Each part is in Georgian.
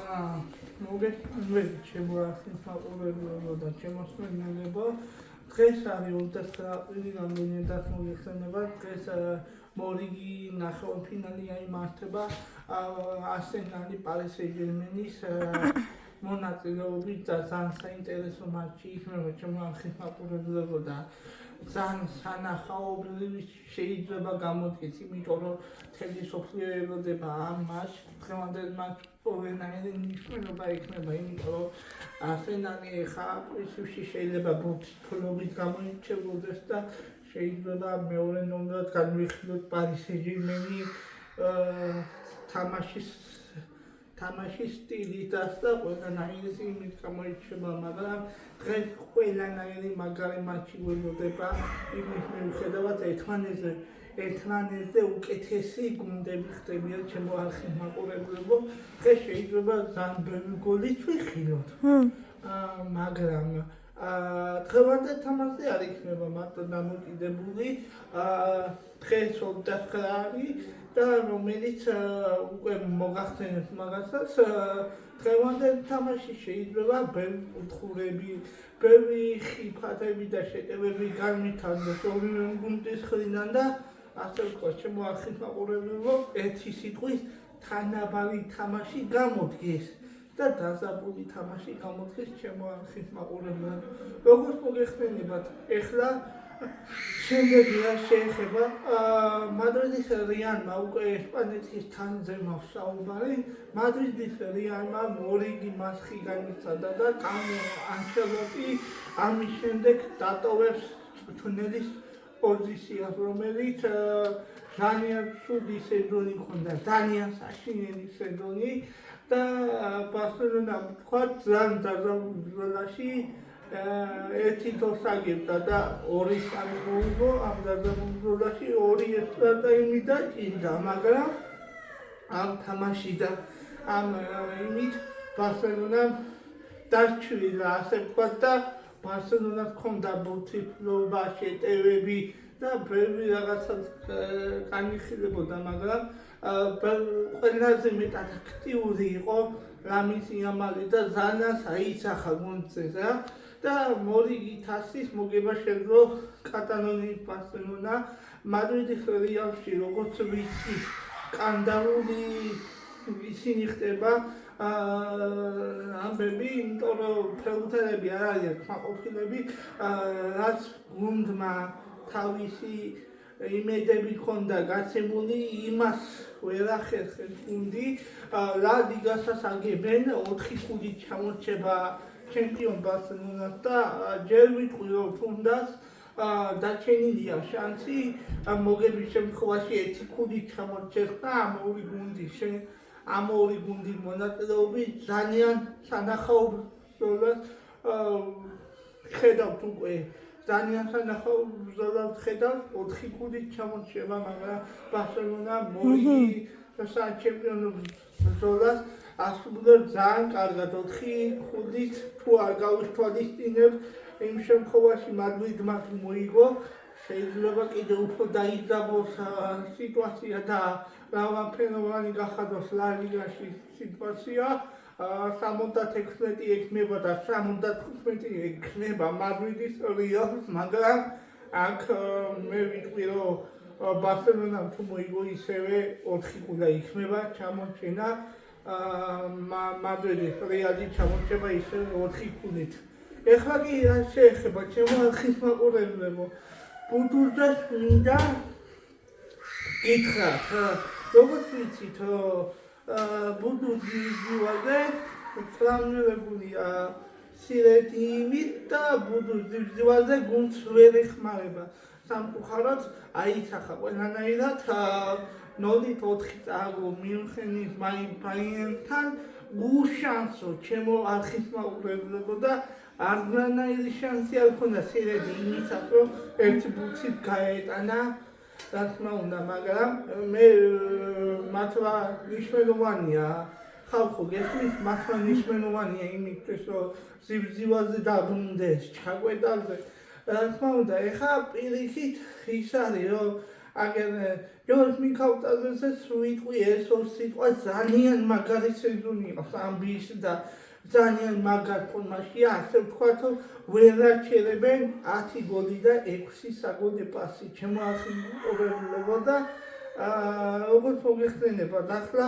მოგესალმებით ჩემო ახალ მაყურებლებო და ჩემოსმენელებო. დღეს არის 29 აპრილი, რამდენადაც მოგეხსენებათ. დღეს მორიგი ნახევარფინალი იმართება არსენალი პარი სენ-ჟერმენის მონაწილეობით და ძალიან საინტერესო მატჩი იქნება ჩემო ახალ მაყურებლებო და ძალიან სანახაობრივი შეიძლება გამოდგეს, იმიტომ რომ მთელი სოფლიო ელოდება ამ მატჩს. დღევანდელ მატჩს ყველანაირი მნიშვნელობა იქნება, იმიტომ რომ არსენალი ხა პრინციპში შეიძლება ბურთით გამოირჩეოდეს და შეიძლება მეორე ნომრად განვიხილოთ პარი სენ-ჟერმენი თამაშის სტილითაც და ყველანაირი იმით გამოირჩევა, მაგრამ დღეს ყველანაირი მაგარი მატჩი ველოდება იმის მიუხედავად ერთმანეთზე უკეთესი გუნდები ხდებიან ჩემო ახალ მაყურებლებო. დღეს შეიძლება ძალიან ბევრი გოლიც ვიხილოთ, მაგრამ დღევანდელ თამაშზე არ იქნება მარტო დამოკიდებული დღეს 29 არის და რომელიც უკვე მოგახსენებთ მაგასაც დღევანდელ თამაში შეიძლება ბევრი კუთხურები, ბევრი ხიფათები და შეტევები განვითარდეს ორივე გუნდის მხრიდან და ასე ვთქვათ, ჩემო ახალ მაყურებლებო, ერთი სიტყვით თანაბარი თამაში გამოდგეს და დაზაბული თამაში გამოდგეს ჩემო ახალ მაყურებლებო. როგორც მოგეხსენებათ, ეხლა შემდეგი რა შეეხება მადრიდის რეალმა უკვე ესპანეთის თანზე მაქვს საუბარი. მადრიდის რეალმა მორიგი მასხი განიცადა და კარლო ანჩელოტი ამის შემდეგ დატოვებს წვრთნელის პოზიციას, რომელიც ძალიან ცუდი სეზონი ჰქონდა, ძალიან საშინელი სეზონი და ბარსელონამ თქვა ძალიან დაზაბულ ბრძოლაში ერთი თორს აგებდა და 2-3 მოიგო ამ დაზაბულ ბრძოლაში 2-1 დაიმიდა, მაგრამ ამ თამაში და ამ იმით ბარსელონამ დაჩვილა, ასე ვთქვათ და ბარსელონას ჰქონდა ბურთულობა, შეტევები და ბევრი რაღაცას განიხილებოდა, მაგრამ ყველაზე მეტად აქტიური იყო ლამინ იამალი და ძალიან აიცახა გუნდზე და მორიგი თასის მოგება შეძლო კატალონიის ბარსელონა. მადრიდის რეალში როგორც ვიცით, სკანდალური ისინი ხდება ამბები, იმიტომ რომ ფეხბურთელები არ არიან კმაყოფილები, რაც გუნდმა თავისი იმედები ჰქონდა გაცემული, იმას ვერ ახერხებს გუნდი. ლა ლიგასაც აგებენ 4-5 ჩამორჩება ჩემპიონ ბარსელონას და ჯერ ვიტყვი რომ თუნდაც დაჩენილია შანსი მოგების შემთხვევაში 1-5 ჩამორჩეს და ამ ორი გუნდის მონაწილეობით ძალიან სანახაობრივ ბრძოლას ხედავთ უკვე. ძალიან სანახაობრივ ბრძოლას ხედავთ 4-5 ჩამორჩება, მაგრამ ბარსელონა მორიგი საჩემპიონო ბრძოლას ასრულებს ძალიან კარგად 4-5-ით თუ არ გავითვალისწინებთ, იმ შემთხვევაში მადრიდმა მოიგო, შეიძლება კიდევ უფრო დაიძაბოს სიტუაცია და მრავალფეროვანი გახადოს ლა ლიგაში სიტუაცია. 76 ექნება და 75 ექნება მადრიდის რეალს, მაგრამ აქ მე ვიტყვი რომ ბარსელონამ თუ მოიგო ისევე 4-5 იქნება ჩამორჩენა, მადრიდის რეალი ჩამორჩება ისევე 4-5-ით. ეხლა კი რა შეეხება ჩემო ახალ მაყურებლებო, ბუდურდას მინდა გითხრათ, როგორც ვიცით, ბუდურის ზივაზე წამლებულია სირეთი იმით და ბუდურის ზივაზე გუნდს ვერ ეხმარება. სამწუხაროდ აიცახა ყველანაირად 0-4 წააგო მიუნხენის ბაიერნთან, უშანსო ჩემო ახალ მაყურებლებო და არანაირი შანსი არ ჰქონდა სირეთი იმისას, რომ ერთი ბურთით გაეტანა, რა თქმა უნდა, მაგრამ მე მართლა მნიშვნელოვანია, ხალხო გესმის, მართლა მნიშვნელოვანია იმისთვის, რომ ზივზე დაბრუნდეს, ჩაკვეტაზე. რა თქმა უნდა, ეხლა პირიქით ის არის, რომ აგერ ჯორჯ მიქაუტაძეზე სვიტყვი ეს ორ სიტყვა ძალიან მაგარი სეზონი იყო ამბიის და ძალიან მაგარ ფორმაში ასე ვთქვათ რომ ვერ აჩერებენ 10 გოლი და 6 საგოლე პასი შემოახინებულებო და როგორც მოგეხსენებათ ახლა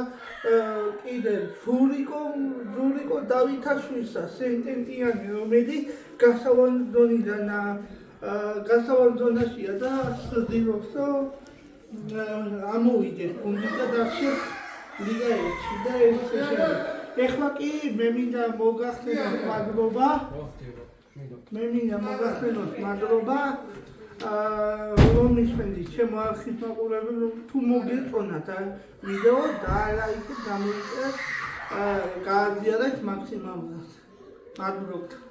კიდე ზურიკო დავითაშვისა სენტენტიანი რომელიც გასავალი ზონიდან გასავალი ზონაშია და ცდილობს ამოვიდეს გუნდში და დარჩეს ლიგა 1-ში და ეს ეხლა კი მე მინდა მოგახსენოთ მადლობა რომ ისმენდით ჩემო არხის მაყურებელს თუ მოგეწონათ ვიდეო დაალაიქეთ გამოიწერეთ გააზიარეთ მაქსიმალურად მადლობა